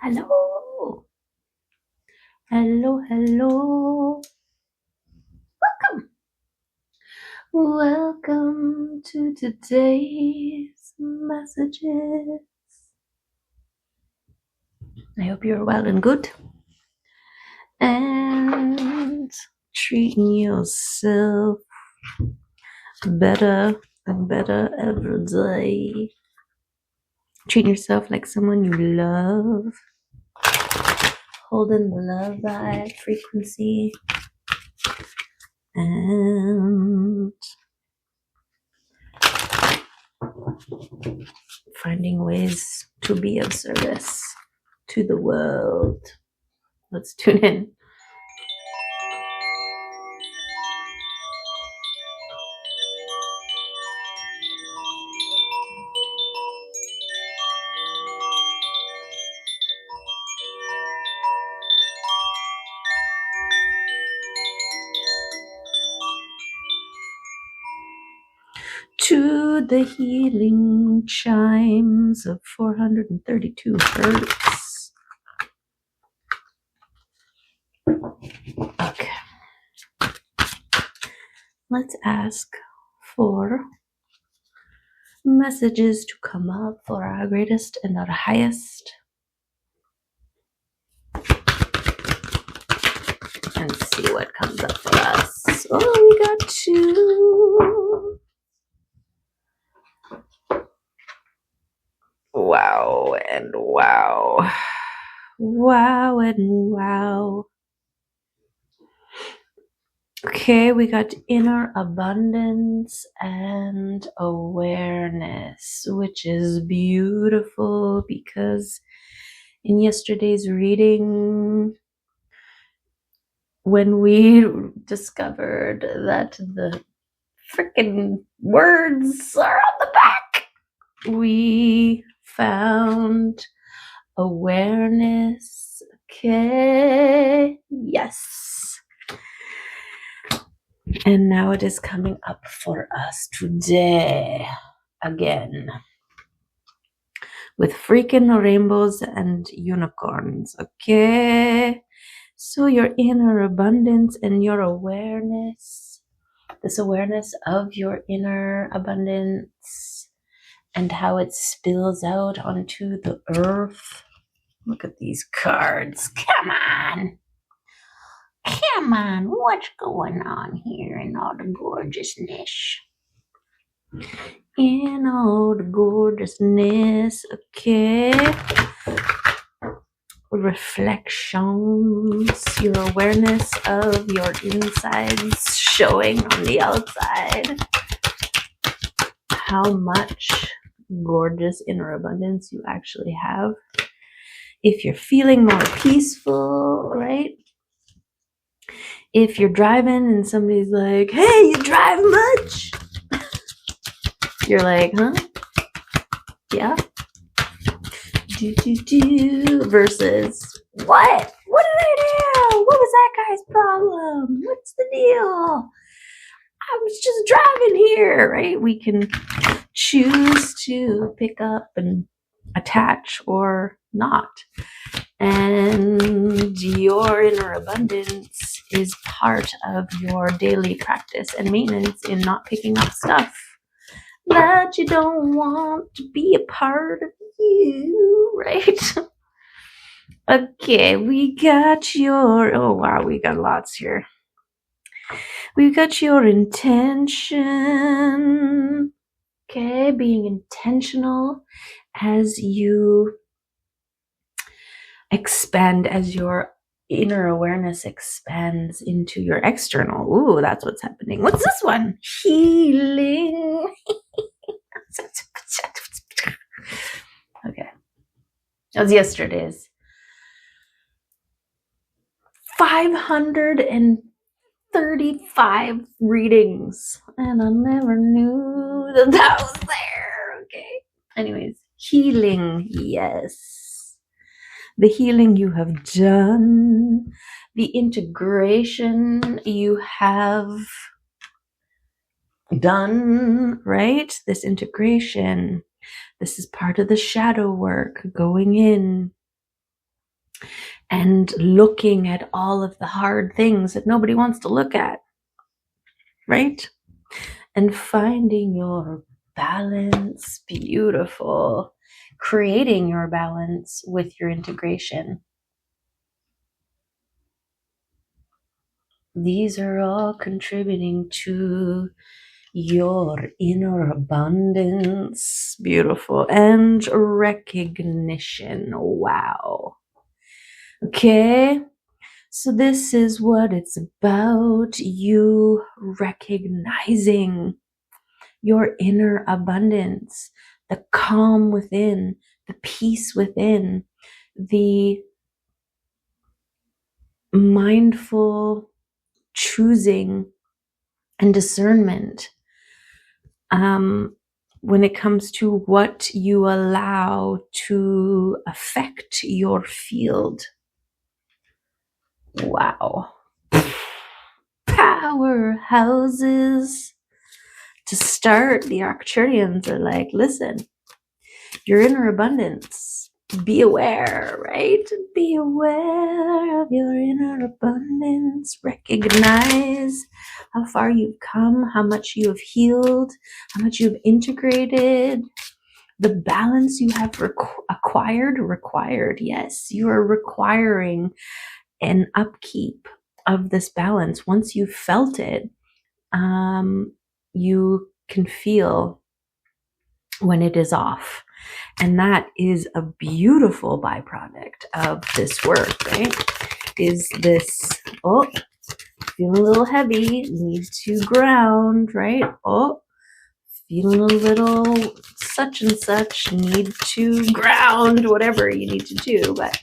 Hello. Hello, hello. Welcome. Welcome to today's messages. I hope you're well and good and treating yourself better and better every day. Treating yourself like someone you love. Holding the love vibe frequency. And finding ways to be of service to the world. Let's tune in. To the healing chimes of 432 hertz. Okay. Let's ask for messages to come up for our greatest and our highest. And see what comes up for us. Oh, we got two. Wow and wow. Wow and wow. Okay, we got inner abundance and awareness, which is beautiful because in yesterday's reading, when we discovered that the freaking words are on the back, we found awareness. Okay, yes. And now it is coming up for us today again with freaking rainbows and unicorns. Okay, so your inner abundance and your awareness, this awareness of your inner abundance and how it spills out onto the earth. Look at these cards. Come on. Come on. What's going on here in all the gorgeousness? In all the gorgeousness. Okay. Reflections. Your awareness of your insides showing on the outside. How much gorgeous inner abundance you actually have. If you're feeling more peaceful, right? If you're driving and somebody's like, hey, you drive much? You're like, huh? Yeah. Versus, what? What did I do? What was that guy's problem? What's the deal? I was just driving here, right? We can choose to pick up and attach or not. And your inner abundance is part of your daily practice and maintenance in not picking up stuff that you don't want to be a part of you, right? Okay, we got your, oh wow, we got lots here. We got your intention. Okay, being intentional as you expand, as your inner awareness expands into your external. Ooh, that's what's happening. What's this one? Healing. Okay. That was yesterday's. 535 readings. And I never knew that was there. Okay. Anyways, healing. Yes. The healing you have done. The integration you have done, right? This integration. This is part of the shadow work going in. and looking at all of the hard things that nobody wants to look at, right? And finding your balance. Beautiful. Creating your balance with your integration. These are all contributing to your inner abundance. Beautiful. And recognition. Wow. Okay. So this is what it's about. You recognizing your inner abundance, the calm within, the peace within, the mindful choosing and discernment when it comes to what you allow to affect your field. Wow. Powerhouses. To start, the Arcturians are like, listen, your inner abundance, be aware, right? Be aware of your inner abundance. Recognize how far you've come, how much you have healed, how much you've integrated, the balance you have required. Yes, you are requiring an upkeep of this balance. Once you've felt it, you can feel when it is off. And that is a beautiful byproduct of this work, right? Is this, oh, feeling a little heavy, need to ground, right? Oh, feeling a little such and such, need to ground, whatever you need to do. But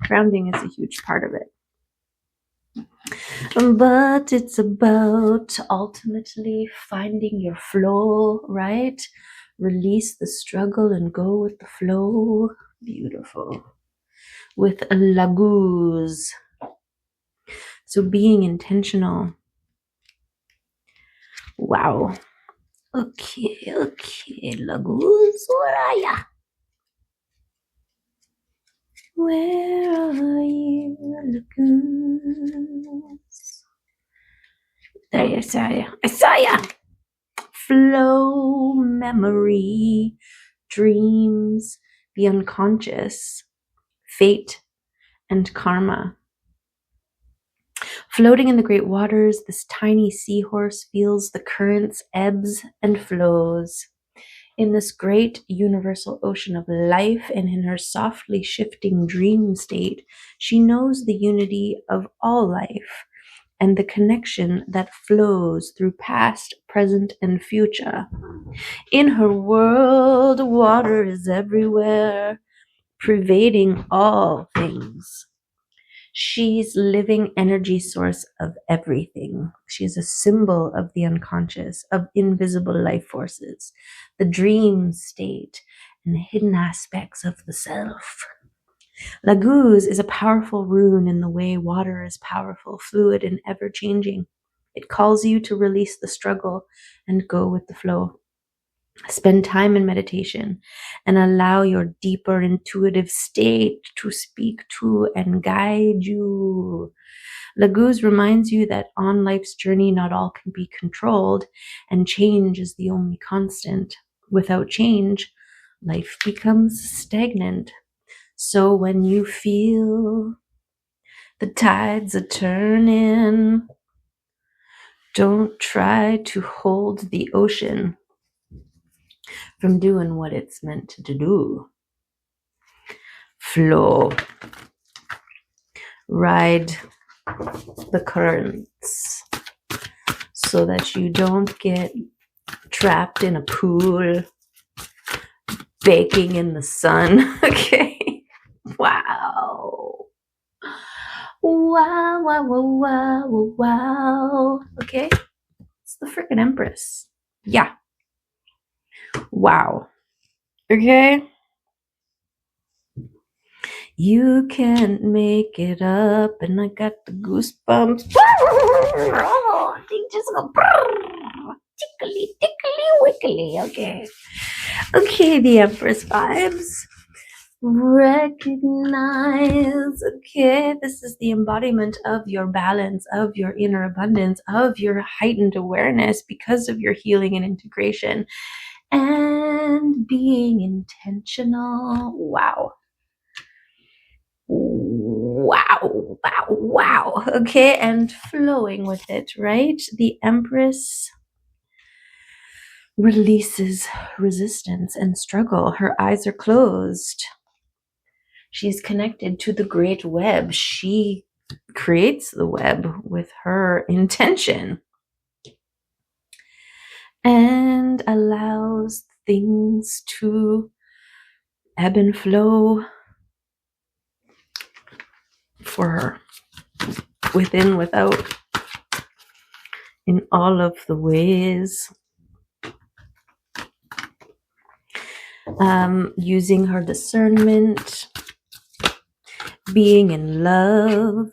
grounding is a huge part of it. But it's about ultimately finding your flow, right? Release the struggle and go with the flow. Beautiful. With a laguz. So being intentional. Wow. Okay, laguz. Where are ya? Where are you, laguz? There, I saw ya. Flow, memory, dreams, the unconscious, fate, and karma. Floating in the great waters, this tiny seahorse feels the currents, ebbs, and flows. In this great universal ocean of life and in her softly shifting dream state, she knows the unity of all life and the connection that flows through past, present, and future. In her world, water is everywhere, pervading all things. She's living energy source of everything. She's a symbol of the unconscious, of invisible life forces, the dream state, and the hidden aspects of the self. Laguz is a powerful rune in the way water is powerful, fluid, and ever-changing. It calls you to release the struggle and go with the flow. Spend time in meditation and allow your deeper intuitive state to speak to and guide you. Laguz reminds you that on life's journey, not all can be controlled, and change is the only constant. Without change, life becomes stagnant. So when you feel the tides are turning, don't try to hold the ocean from doing what it's meant to do. Flow. Ride the currents so that you don't get trapped in a pool, baking in the sun. Okay. Wow. Wow, wow, wow, wow, wow. Okay. It's the freaking Empress. Yeah. Wow. Okay. You can't make it up, and I got the goosebumps. Oh, they just go tickly, tickly, wickly. Okay. Okay, the Empress vibes. Recognize, okay, this is the embodiment of your balance, of your inner abundance, of your heightened awareness because of your healing and integration and being intentional. Wow. Wow, wow, wow. Okay, and flowing with it, right? The Empress releases resistance and struggle. Her eyes are closed. She's connected to the great web. She creates the web with her intention and allows things to ebb and flow for her, within, without, in all of the ways. Using her discernment, being in love,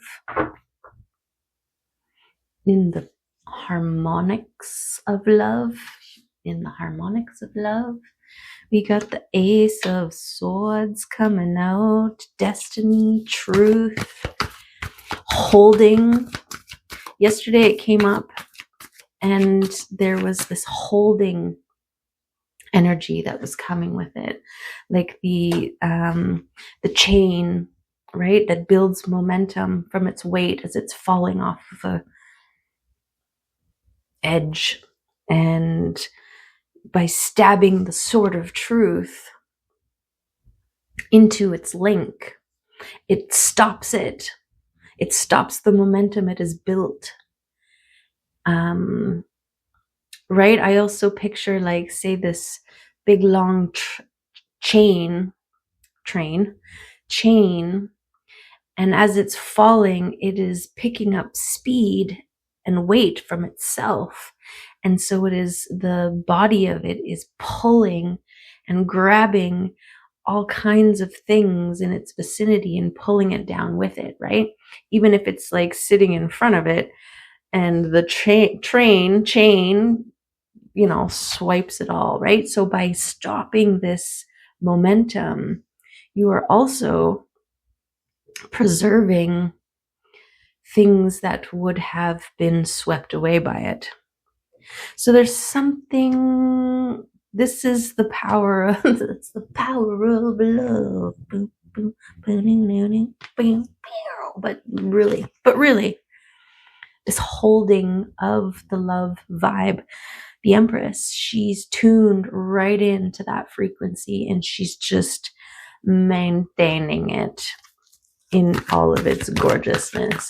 in the harmonics of love, in the harmonics of love. We got the Ace of Swords coming out, destiny, truth, holding. Yesterday it came up and there was this holding energy that was coming with it, like the chain, right, that builds momentum from its weight as it's falling off of a edge, and by stabbing the sword of truth into its link, it stops the momentum it has built. Right, I also picture, like, say this big long chain, and as it's falling, it is picking up speed and weight from itself. And so it is, the body of it is pulling and grabbing all kinds of things in its vicinity and pulling it down with it, right? Even if it's like sitting in front of it and the chain, swipes it all, right? So by stopping this momentum, you are also preserving things that would have been swept away by it. So there's something, this is the power of, it's the power of love. But really, this holding of the love vibe, the Empress, she's tuned right into that frequency and she's just maintaining it in all of its gorgeousness.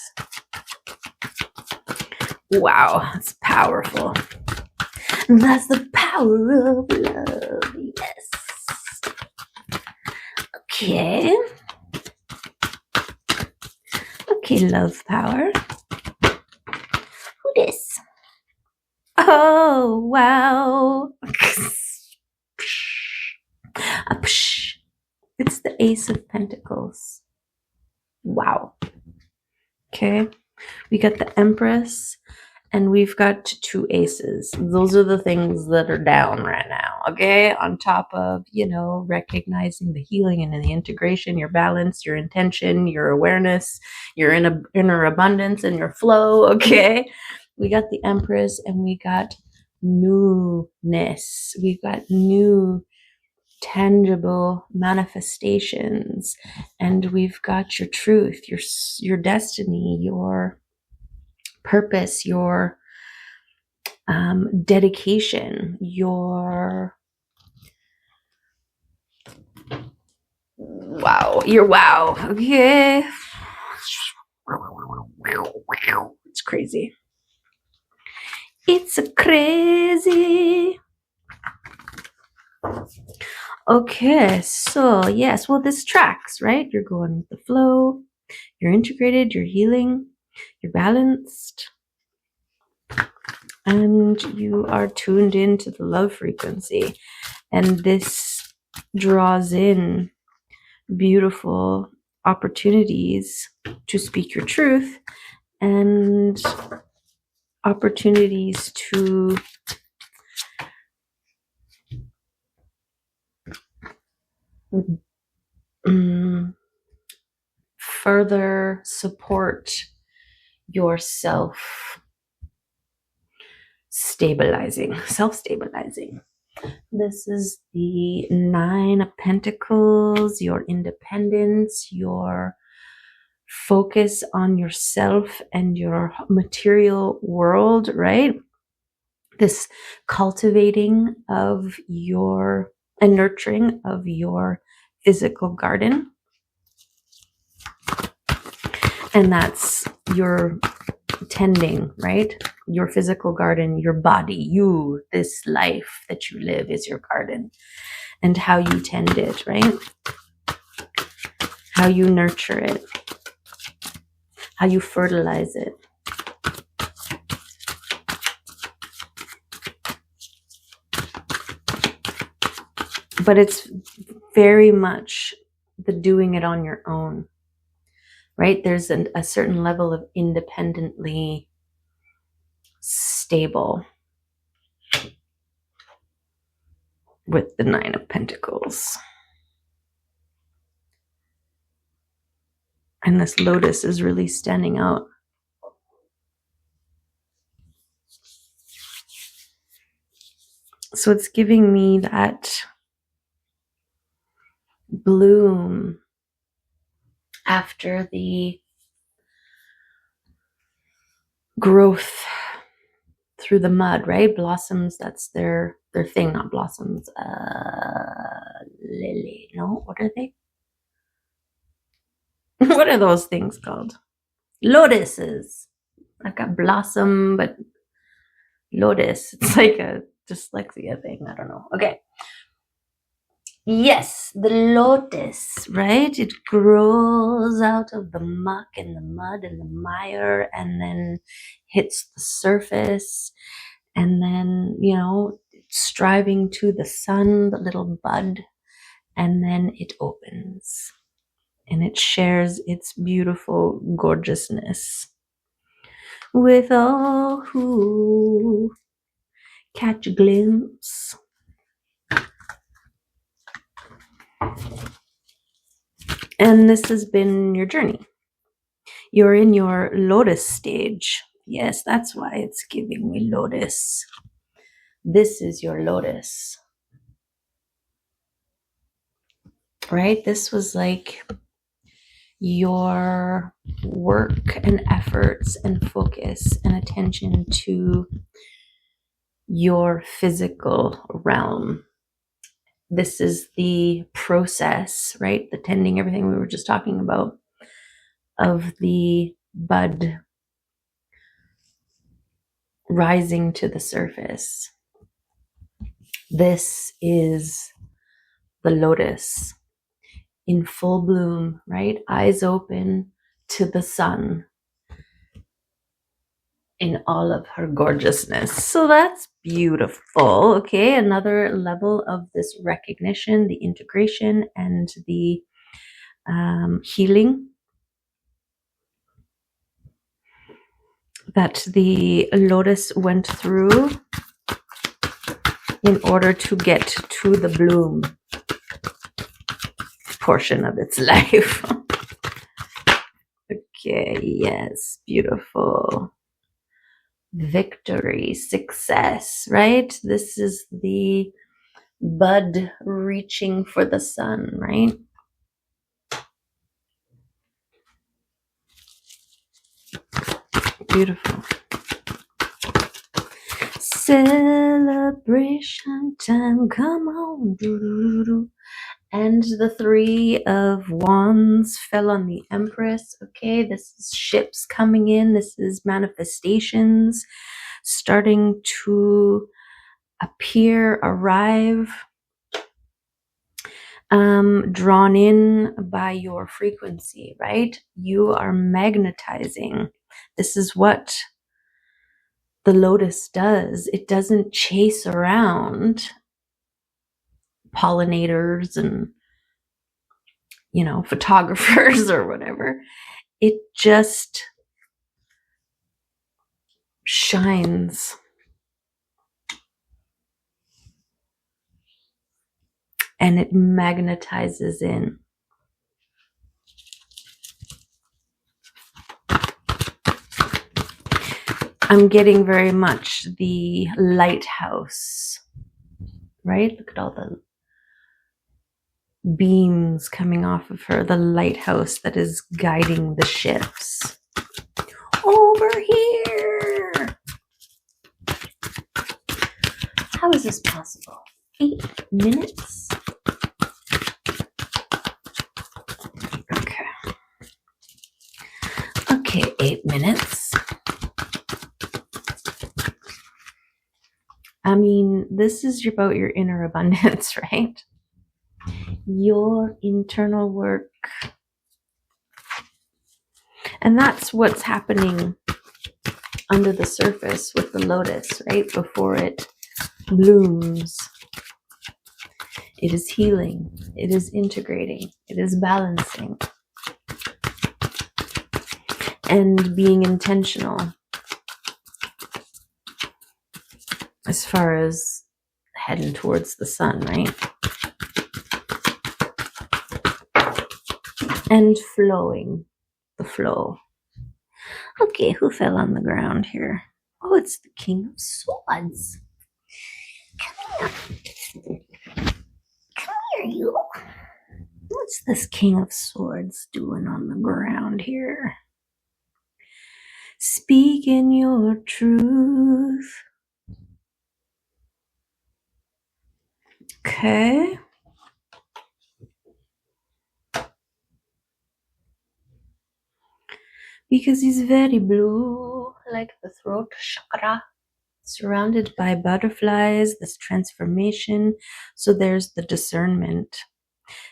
Wow, it's powerful. That's the power of love. Yes. Okay. Okay, love power. Who this? Oh, wow. It's the Ace of Pentacles. Wow. Okay. We got the Empress and we've got 2 aces. Those are the things that are down right now. Okay. On top of, recognizing the healing and the integration, your balance, your intention, your awareness, your inner abundance and your flow. Okay. We got the Empress and we got newness. We've got new tangible manifestations, and we've got your truth, your destiny, your purpose, your dedication, your wow. Okay, it's crazy. It's crazy. Okay, so yes, well, this tracks, right? You're going with the flow, you're integrated, you're healing, you're balanced, and you are tuned into the love frequency. And this draws in beautiful opportunities to speak your truth and opportunities to further support your self-stabilizing. This is the 9 of Pentacles, your independence, your focus on yourself and your material world, right? This cultivating of your and nurturing of your physical garden. And that's your tending, right? Your physical garden, your body, you, this life that you live is your garden. And how you tend it, right? How you nurture it. How you fertilize it. But it's very much the doing it on your own, right? There's a certain level of independently stable with the 9 of Pentacles. And this lotus is really standing out. So it's giving me that bloom after the growth through the mud, right? Blossoms, that's their thing, not blossoms. Lily, no, what are they? What are those things called? Lotuses. Like a blossom, but lotus. It's like a dyslexia thing. I don't know. Okay. Yes, the lotus, right? It grows out of the muck and the mud and the mire and then hits the surface and then, striving to the sun, the little bud, and then it opens and it shares its beautiful gorgeousness with all who catch a glimpse. And this has been your journey. You're in your lotus stage. Yes, that's why it's giving me lotus. This is your lotus. Right? This was like your work and efforts and focus and attention to your physical realm. This is the process, right? The tending, everything we were just talking about, of the bud rising to the surface. This is the lotus in full bloom, right? Eyes open to the sun in all of her gorgeousness. So that's beautiful. Okay, another level of this recognition, the integration, and the healing that the lotus went through in order to get to the bloom portion of its life. Okay, yes, beautiful. Victory, success, right? This is the bud reaching for the sun, right? Beautiful. Celebration time, come on. Doo-doo-doo-doo. And the 3 of Wands fell on the Empress. Okay, this is ships coming in. This is manifestations starting to appear, arrive, drawn in by your frequency, right? You are magnetizing. This is what the lotus does. It doesn't chase around pollinators and, photographers or whatever. It just shines. And it magnetizes in. I'm getting very much the lighthouse, right? Look at all the beams coming off of her, the lighthouse that is guiding the ships. Over here! How is this possible? 8 minutes? Okay. Okay, 8 minutes. I mean, this is about your inner abundance, right? Your internal work. And that's what's happening under the surface with the lotus, right? Before it blooms. It is healing. It is integrating. It is balancing. And being intentional as far as heading towards the sun, right? And flowing. The flow. Okay, who fell on the ground here? Oh, it's the King of Swords. Come here. Come here, you. What's this King of Swords doing on the ground here? Speaking your truth. Okay. Because he's very blue, like the throat chakra, surrounded by butterflies, this transformation. So there's the discernment.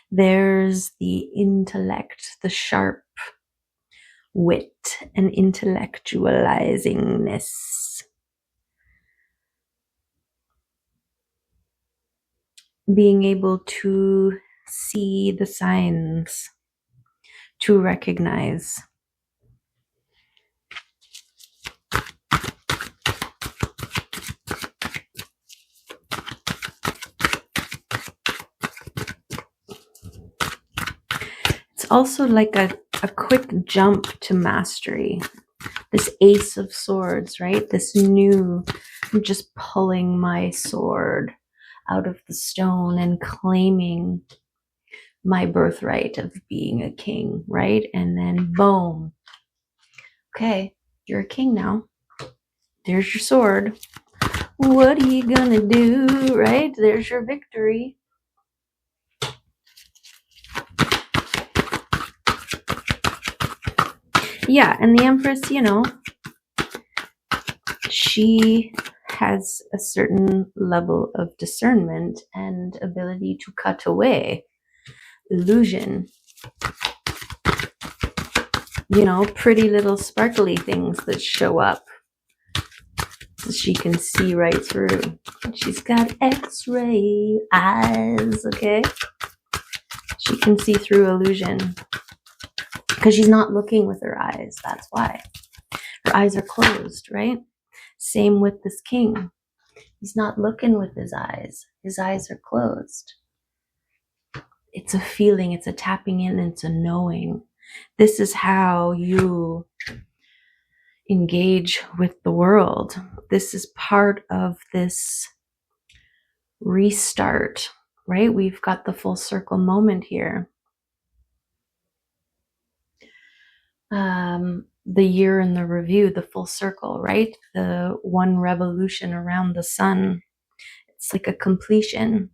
There's the intellect, the sharp wit and intellectualizingness. Being able to see the signs, to recognize. It's also like a quick jump to mastery. This Ace of Swords, right? This new, I'm just pulling my sword out of the stone and claiming my birthright of being a king, right? And then boom. Okay, you're a king now. There's your sword. What are you gonna do, right? There's your victory. Yeah, and the Empress, you know, she has a certain level of discernment and ability to cut away illusion. You know, pretty little sparkly things that show up. So she can see right through. She's got X-ray eyes, okay? She can see through illusion. Because she's not looking with her eyes, that's why. Her eyes are closed, right? Same with this king. He's not looking with his eyes. His eyes are closed. It's a feeling, it's a tapping in, it's a knowing. This is how you engage with the world. This is part of this restart, right? We've got the full circle moment here. The year in the review, the full circle, right? The one revolution around the sun. It's like a completion.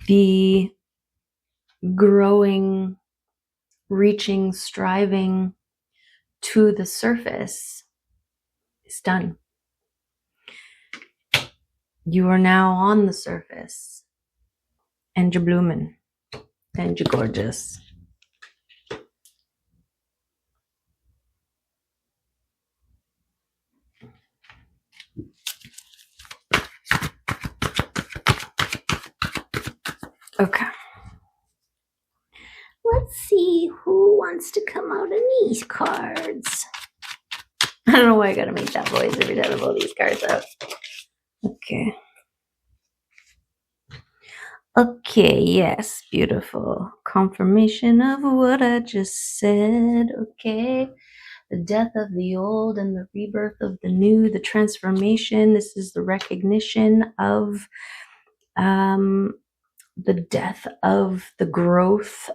The growing, reaching, striving to the surface is done. You are now on the surface, and you're blooming, and you're gorgeous. Okay. Let's see who wants to come out in these cards. I don't know why I gotta make that voice every time I pull these cards out. Okay. Okay, yes, beautiful. Confirmation of what I just said. Okay. The death of the old and the rebirth of the new, the transformation. This is the recognition of the death of the growth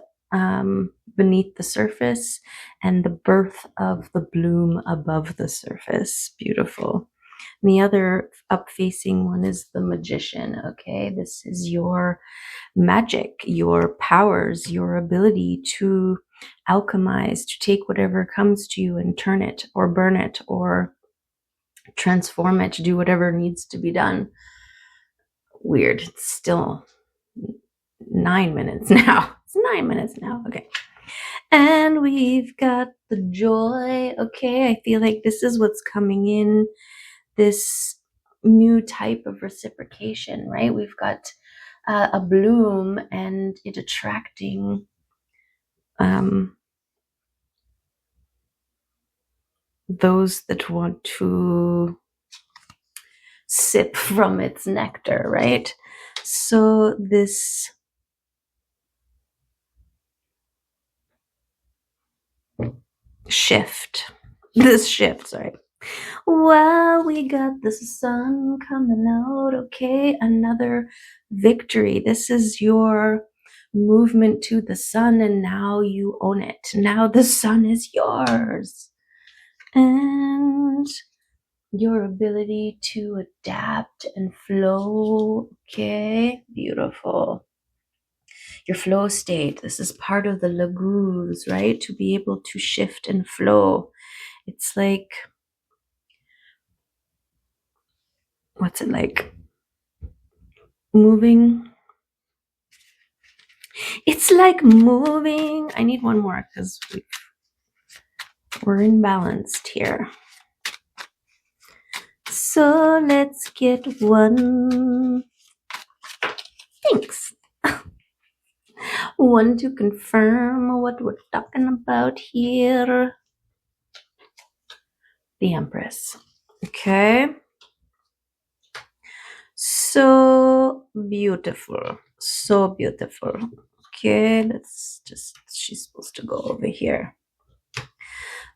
beneath the surface and the birth of the bloom above the surface. Beautiful. And the other up-facing one is the magician. Okay, this is your magic, your powers, your ability to alchemize, to take whatever comes to you and turn it or burn it or transform it, to do whatever needs to be done. Weird. It's still 9 minutes now. It's 9 minutes now. Okay. And we've got the joy. Okay. I feel like this is what's coming in, this new type of reciprocation, right? We've got a bloom and it attracting those that want to sip from its nectar, right? So this shift, sorry. Well, we got the sun coming out. Okay, another victory. This is your movement to the sun, and now you own it. Now the sun is yours. And your ability to adapt and flow. Okay, beautiful. Your flow state. This is part of the lagoos, right? To be able to shift and flow. It's like, what's it like? Moving. It's like moving. I need one more because we're imbalanced here. So let's get one. Thanks. One to confirm what we're talking about here. The Empress. Okay. So beautiful. So beautiful. Okay, let's just, she's supposed to go over here.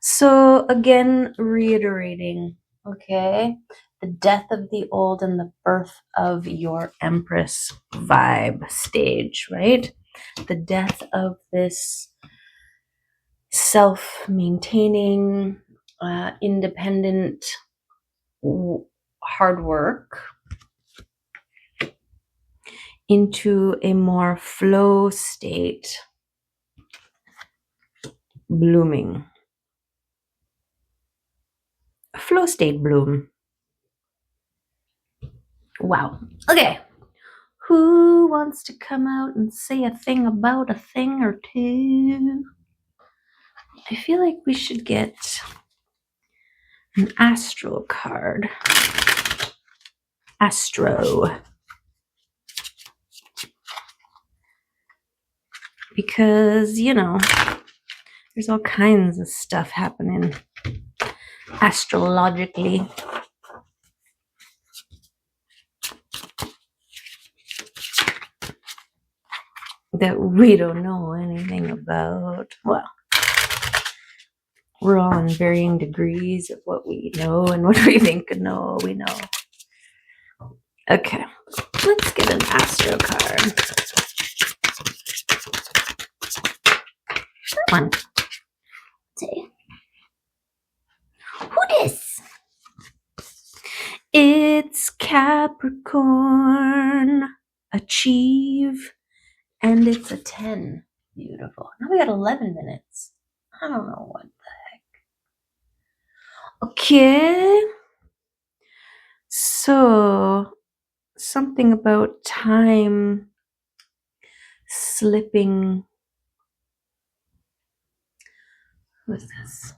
So again, reiterating, okay, the death of the old and the birth of your Empress vibe stage, right? The death of this self-maintaining, independent, hard work into a more flow state, blooming. A flow state bloom. Wow. Okay. Who wants to come out and say a thing about a thing or two? I feel like we should get an astral card. Astro. Because, you know, there's all kinds of stuff happening astrologically. That we don't know anything about. Well, we're all in varying degrees of what we know and what we think we know. Okay, let's get an astro card. That one. See. Who dis? It's Capricorn. Achieve. And it's a 10. Beautiful. Now we got 11 minutes. I don't know what the heck. Okay. So, something about time slipping. What's this?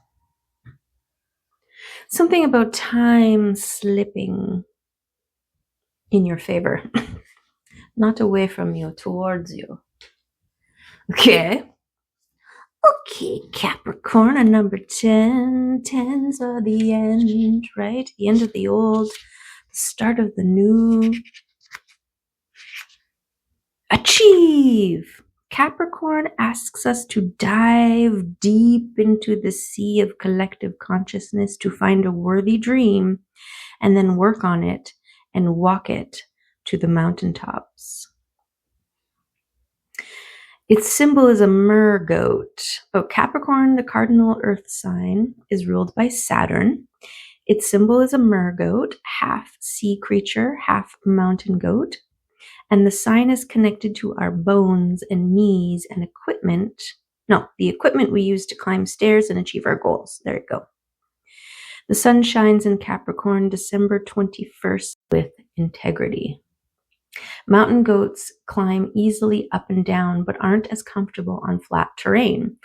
Something about time slipping in your favor. Not away from you, towards you. Okay. Okay, Capricorn, a number 10. 10s are the end, right? The end of the old, the start of the new. Achieve. Capricorn asks us to dive deep into the sea of collective consciousness to find a worthy dream and then work on it and walk it to the mountaintops. Its symbol is a mer goat. Oh, Capricorn, the cardinal earth sign, is ruled by Saturn. Its symbol is a mer goat, half sea creature, half mountain goat. And the sign is connected to our bones and knees and equipment. No, the equipment we use to climb stairs and achieve our goals. There you go. The sun shines in Capricorn December 21st with integrity. Mountain goats climb easily up and down, but aren't as comfortable on flat terrain.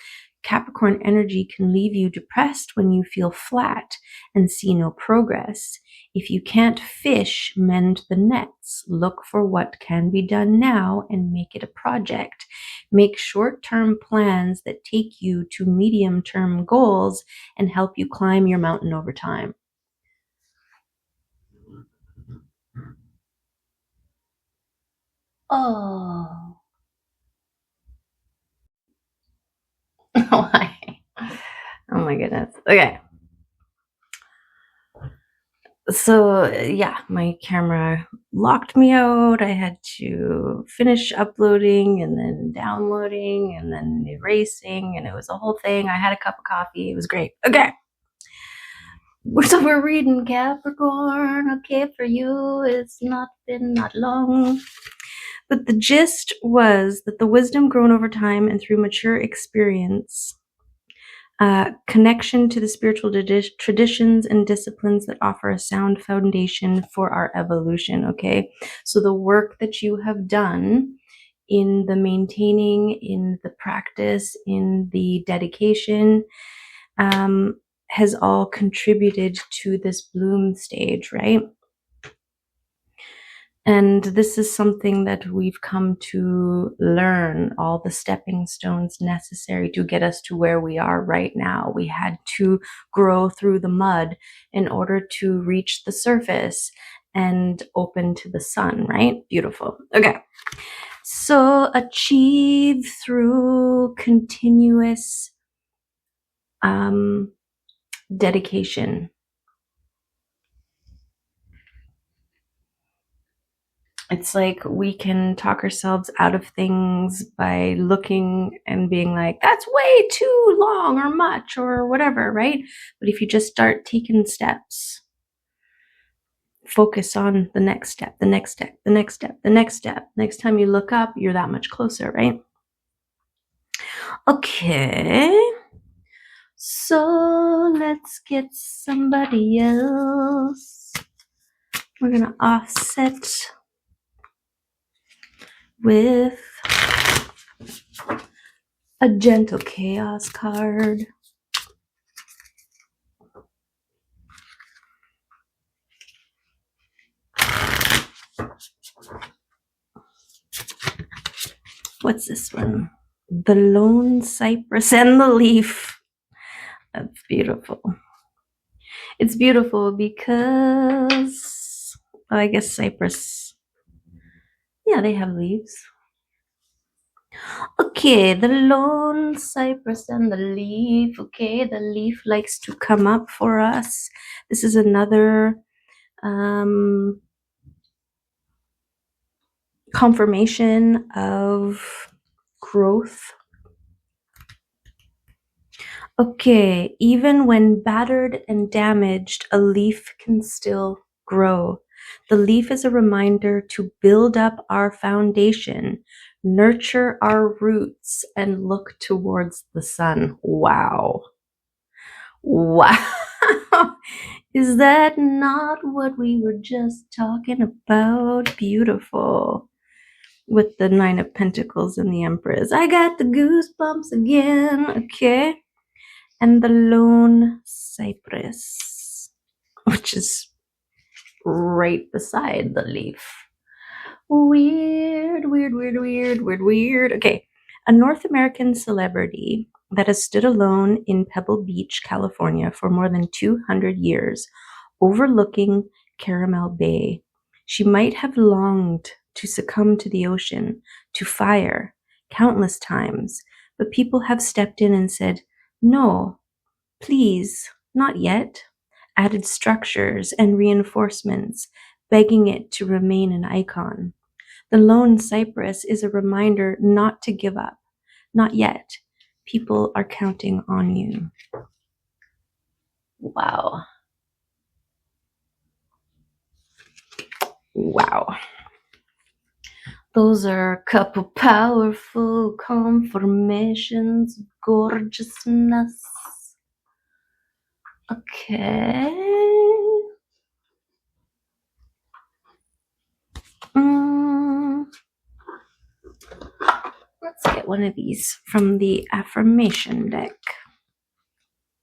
Capricorn energy can leave you depressed when you feel flat and see no progress. If you can't fish, mend the nets. Look for what can be done now and make it a project. Make short-term plans that take you to medium-term goals and help you climb your mountain over time. Oh. Why? Oh my goodness. Okay. So yeah, my camera locked me out. I had to finish uploading and then downloading and then erasing, and it was a whole thing. I had a cup of coffee. It was great. Okay. So we're reading Capricorn. Okay, for you, it's not been that long. But the gist was that the wisdom grown over time and through mature experience, connection to the spiritual traditions and disciplines that offer a sound foundation for our evolution, okay? So the work that you have done in the maintaining, in the practice, in the dedication, has all contributed to this bloom stage, right? And this is something that we've come to learn, all the stepping stones necessary to get us to where we are right now. We had to grow through the mud in order to reach the surface and open to the sun, right? Beautiful. Okay. So achieve through continuous dedication. It's like we can talk ourselves out of things by looking and being like, that's way too long or much or whatever, right? But if you just start taking steps, focus on the next step, the next step, the next step, the next step. Next time you look up, you're that much closer, right? Okay. So let's get somebody else. We're going to offset with a gentle chaos card. What's this one? The lone cypress and the leaf. That's beautiful. It's beautiful because, well, I guess cypress, yeah, they have leaves. Okay, the lone cypress and the leaf. Okay, the leaf likes to come up for us. This is another confirmation of growth. Okay, even when battered and damaged, a leaf can still grow. The leaf is a reminder to build up our foundation, nurture our roots, and look towards the sun. Wow. Wow. Is that not what we were just talking about? Beautiful. With the Nine of Pentacles and the Empress. I got the goosebumps again. Okay. And the lone cypress, which is right beside the leaf. Weird. Okay. A North American celebrity that has stood alone in Pebble Beach, California for more than 200 years, overlooking Caramel Bay. She might have longed to succumb to the ocean, to fire, countless times, but people have stepped in and said, no, please, not yet, added structures and reinforcements, begging it to remain an icon. The lone cypress is a reminder not to give up. Not yet. People are counting on you. Wow. Wow. Those are a couple powerful confirmations of gorgeousness. Okay. Let's get one of these from the affirmation deck.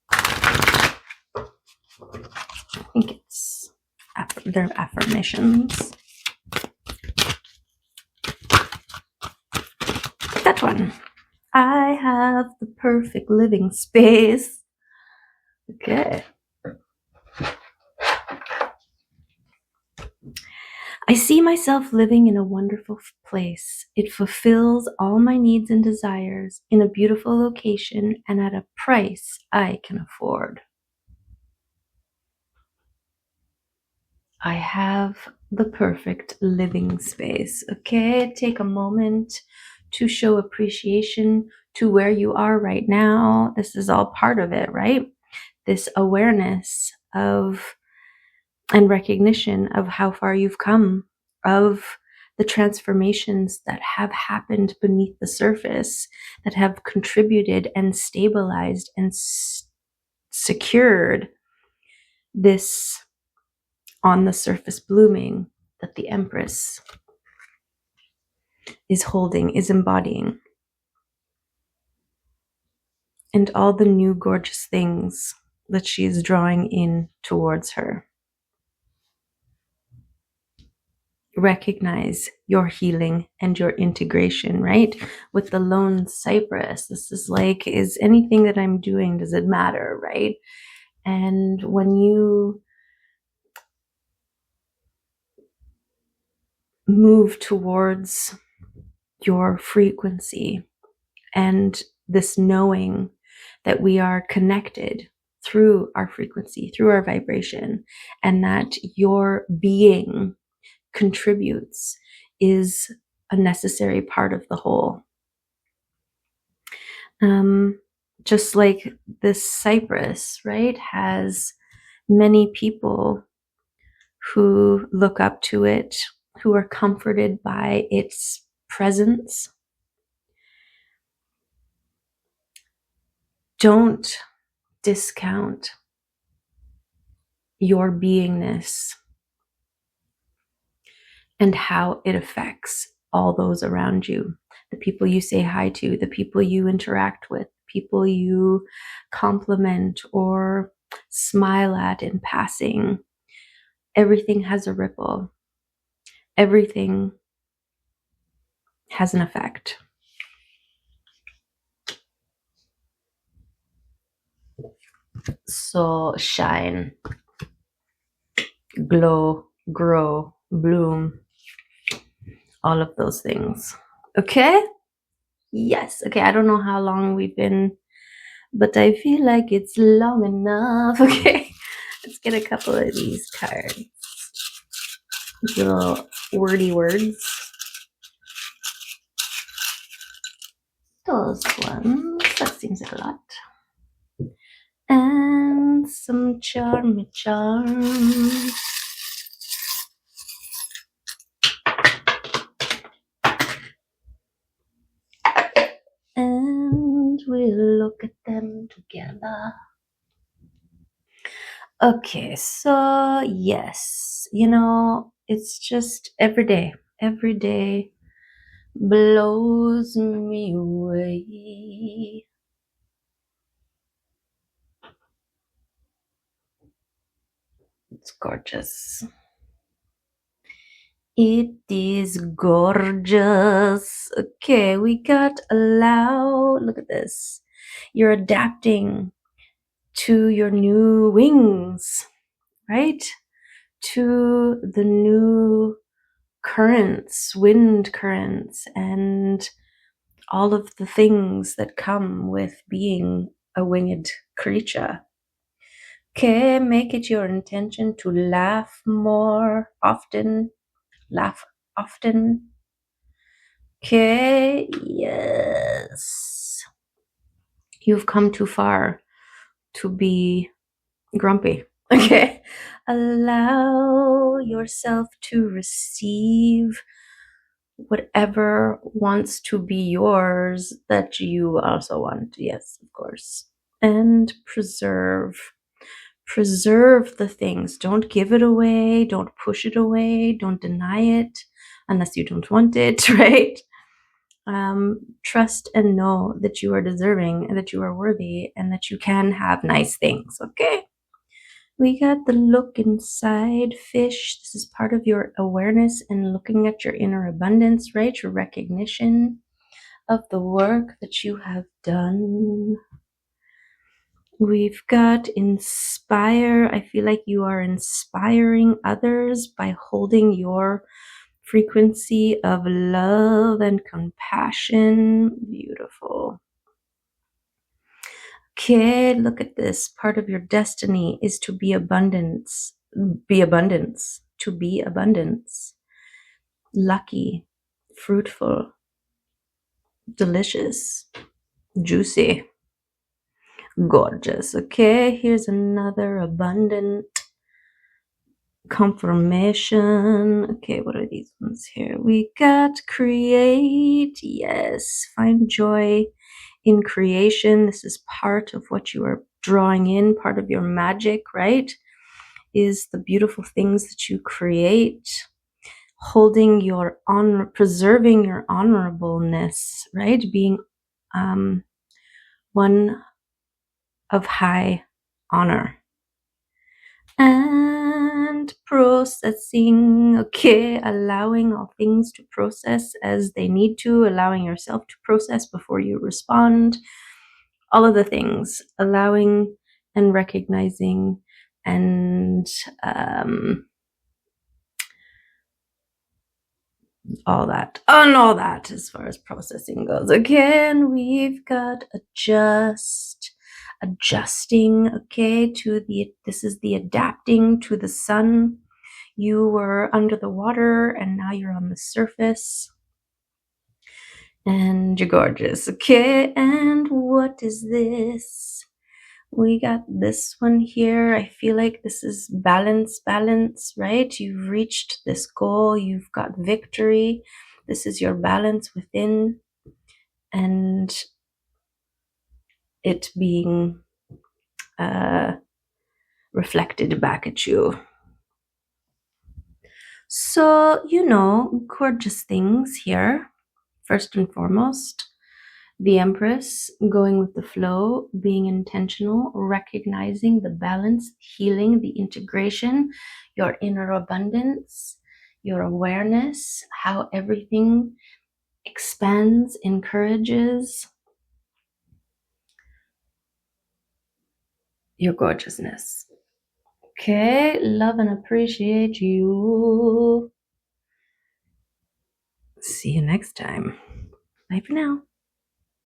I think it's their affirmations. That one. I have the perfect living space. Okay. I see myself living in a wonderful place. It fulfills all my needs and desires in a beautiful location and at a price I can afford. I have the perfect living space. Okay, take a moment to show appreciation to where you are right now. This is all part of it, right? This awareness of and recognition of how far you've come, of the transformations that have happened beneath the surface, that have contributed and stabilized and secured this on the surface blooming that the Empress is holding, is embodying. And all the new gorgeous things that she is drawing in towards her. Recognize your healing and your integration, right? With the lone cypress, this is like, is anything that I'm doing, does it matter, right? And when you move towards your frequency and this knowing that we are connected through our frequency, through our vibration, and that your being contributes, is a necessary part of the whole. Just like this cypress, right, has many people who look up to it, who are comforted by its presence. Don't discount your beingness and how it affects all those around you, the people you say hi to, the people you interact with, people you compliment or smile at in passing. Everything has a ripple. Everything has an effect. So shine, glow, grow, bloom, all of those things. Okay? Yes. Okay, I don't know how long we've been, but I feel like it's long enough. Okay, let's get a couple of these cards. These little wordy words. Those ones. That seems like a lot. And some charmy charms. And we'll look at them together. Okay, so yes, you know, it's just every day blows me away. It's gorgeous. It is gorgeous. Okay, we got allow. Look at this. You're adapting to your new wings, right? To the new currents, wind currents, and all of the things that come with being a winged creature. Okay, make it your intention to laugh more often. Laugh often. Okay, yes. You've come too far to be grumpy. Okay, allow yourself to receive whatever wants to be yours that you also want. Yes, of course. And preserve the things. Don't give it away. Don't push it away. Don't deny it unless you don't want it, right? Trust and know that you are deserving and that you are worthy and that you can have nice things. Okay. We got the look inside fish. This is part of your awareness and looking at your inner abundance, right? Your recognition of the work that you have done. We've got inspire. I feel like you are inspiring others by holding your frequency of love and compassion. Beautiful. Okay, look at this. Part of your destiny is to be abundance. Be abundance. To be abundance. Lucky, fruitful, delicious, juicy, gorgeous. Okay, here's another abundant confirmation. Okay, what are these ones here? We got create. Yes, find joy in creation. This is part of what you are drawing in, part of your magic, right? Is the beautiful things that you create, holding your honor, preserving your honorableness, right? Being one of high honor. And processing, okay, allowing all things to process as they need to, allowing yourself to process before you respond, all of the things, allowing and recognizing and all that as far as processing goes. Again, we've got adjusting, okay, this is the adapting to the sun. You were under the water and now you're on the surface and you're gorgeous. Okay, and what is this? We got this one here. I feel like this is balance, right? You've reached this goal. You've got victory. This is your balance within and it being reflected back at you. So, gorgeous things here. First and foremost, the Empress, going with the flow, being intentional, recognizing the balance, healing, the integration, your inner abundance, your awareness, how everything expands, encourages your gorgeousness. Okay, love and appreciate you. See you next time. Bye for now.